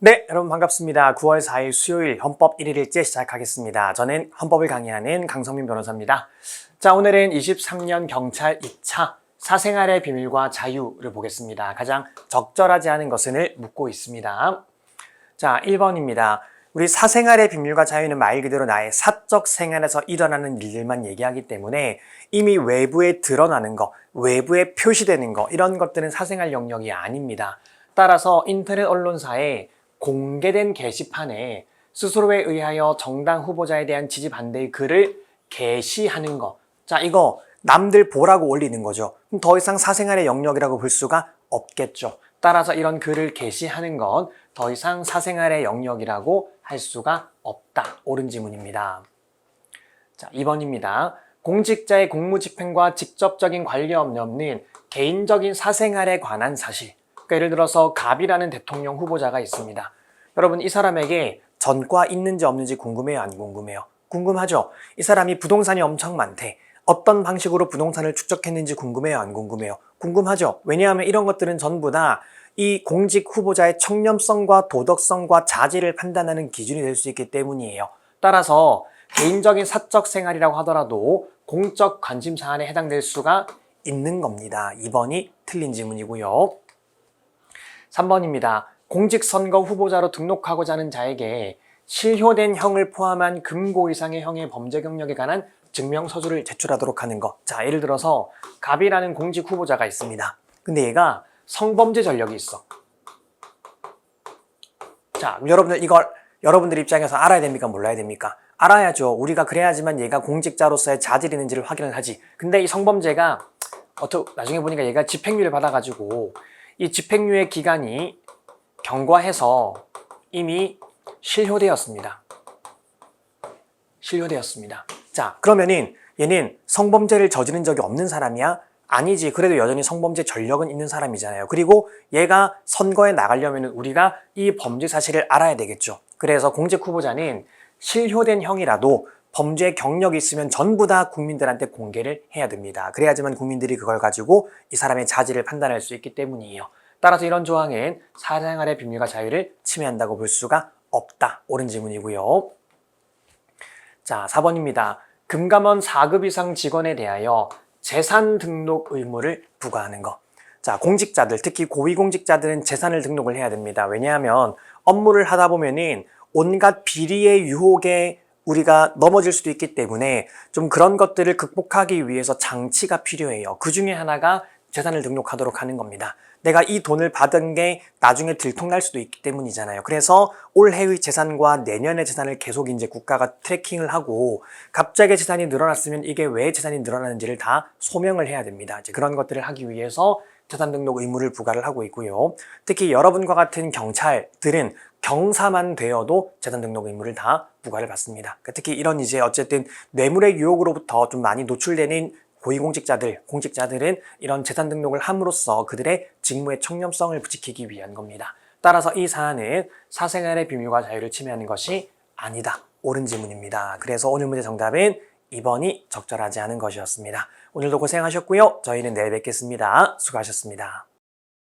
네, 여러분 반갑습니다. 9월 4일 수요일 헌법 1일째 시작하겠습니다. 저는 헌법을 강의하는 강성민 변호사입니다. 자, 오늘은 23년 경찰 2차 사생활의 비밀과 자유를 보겠습니다. 가장 적절하지 않은 것은을 묻고 있습니다. 자, 1번입니다. 우리 사생활의 비밀과 자유는 말 그대로 나의 사적 생활에서 일어나는 일들만 얘기하기 때문에 이미 외부에 드러나는 거, 외부에 표시되는 거 이런 것들은 사생활 영역이 아닙니다. 따라서 인터넷 언론사에 공개된 게시판에 스스로에 의하여 정당 후보자에 대한 지지 반대의 글을 게시하는 거. 자, 이거 남들 보라고 올리는 거죠. 그럼 더 이상 사생활의 영역이라고 볼 수가 없겠죠. 따라서 이런 글을 게시하는 건 더 이상 사생활의 영역이라고 할 수가 없다. 옳은 지문입니다. 자, 2번입니다. 공직자의 공무집행과 직접적인 관련이 없는 개인적인 사생활에 관한 사실. 그러니까 예를 들어서 갑이라는 대통령 후보자가 있습니다. 여러분, 이 사람에게 전과 있는지 없는지 궁금해요? 안 궁금해요? 궁금하죠? 이 사람이 부동산이 엄청 많대. 어떤 방식으로 부동산을 축적했는지 궁금해요? 안 궁금해요? 궁금하죠? 왜냐하면 이런 것들은 전부 다 이 공직 후보자의 청렴성과 도덕성과 자질을 판단하는 기준이 될 수 있기 때문이에요. 따라서 개인적인 사적 생활이라고 하더라도 공적 관심 사안에 해당될 수가 있는 겁니다. 2번이 틀린 지문이고요. 3번입니다. 공직선거 후보자로 등록하고자 하는 자에게 실효된 형을 포함한 금고 이상의 형의 범죄 경력에 관한 증명서주를 제출하도록 하는 것. 자, 예를 들어서 갑이라는 공직 후보자가 있습니다. 근데 얘가 성범죄 전력이 있어. 자, 여러분들 입장에서 알아야 됩니까? 몰라야 됩니까? 알아야죠. 우리가 그래야지만 얘가 공직자로서의 자질이 있는지를 확인을 하지. 근데 이 성범죄가 나중에 보니까 얘가 집행유예를 받아가지고 이 집행유예 기간이 경과해서 이미 실효되었습니다. 자, 그러면은 얘는 성범죄를 저지른 적이 없는 사람이야? 아니지. 그래도 여전히 성범죄 전력은 있는 사람이잖아요. 그리고 얘가 선거에 나가려면 우리가 이 범죄 사실을 알아야 되겠죠. 그래서 공직 후보자는 실효된 형이라도 범죄 경력이 있으면 전부 다 국민들한테 공개를 해야 됩니다. 그래야지만 국민들이 그걸 가지고 이 사람의 자질을 판단할 수 있기 때문이에요. 따라서 이런 조항은 사생활의 비밀과 자유를 침해한다고 볼 수가 없다. 옳은 지문이고요. 자, 4번입니다. 금감원 4급 이상 직원에 대하여 재산 등록 의무를 부과하는 것. 자, 공직자들, 특히 고위공직자들은 재산을 등록을 해야 됩니다. 왜냐하면 업무를 하다 보면은 온갖 비리의 유혹에 우리가 넘어질 수도 있기 때문에 좀 그런 것들을 극복하기 위해서 장치가 필요해요. 그 중에 하나가 재산을 등록하도록 하는 겁니다. 내가 이 돈을 받은 게 나중에 들통날 수도 있기 때문이잖아요. 그래서 올해의 재산과 내년의 재산을 계속 이제 국가가 트래킹을 하고 갑자기 재산이 늘어났으면 이게 왜 재산이 늘어나는지를 다 소명을 해야 됩니다. 이제 그런 것들을 하기 위해서 재산 등록 의무를 부과를 하고 있고요. 특히 여러분과 같은 경찰들은 경사만 되어도 재산 등록 의무를 다 부과를 받습니다. 특히 이런 이제 어쨌든 뇌물의 유혹으로부터 좀 많이 노출되는 공직자들은 이런 재산 등록을 함으로써 그들의 직무의 청렴성을 지키기 위한 겁니다. 따라서 이 사안은 사생활의 비밀과 자유를 침해하는 것이 아니다. 옳은 지문입니다. 그래서 오늘 문제 정답은 2번이 적절하지 않은 것이었습니다. 오늘도 고생하셨고요. 저희는 내일 뵙겠습니다. 수고하셨습니다.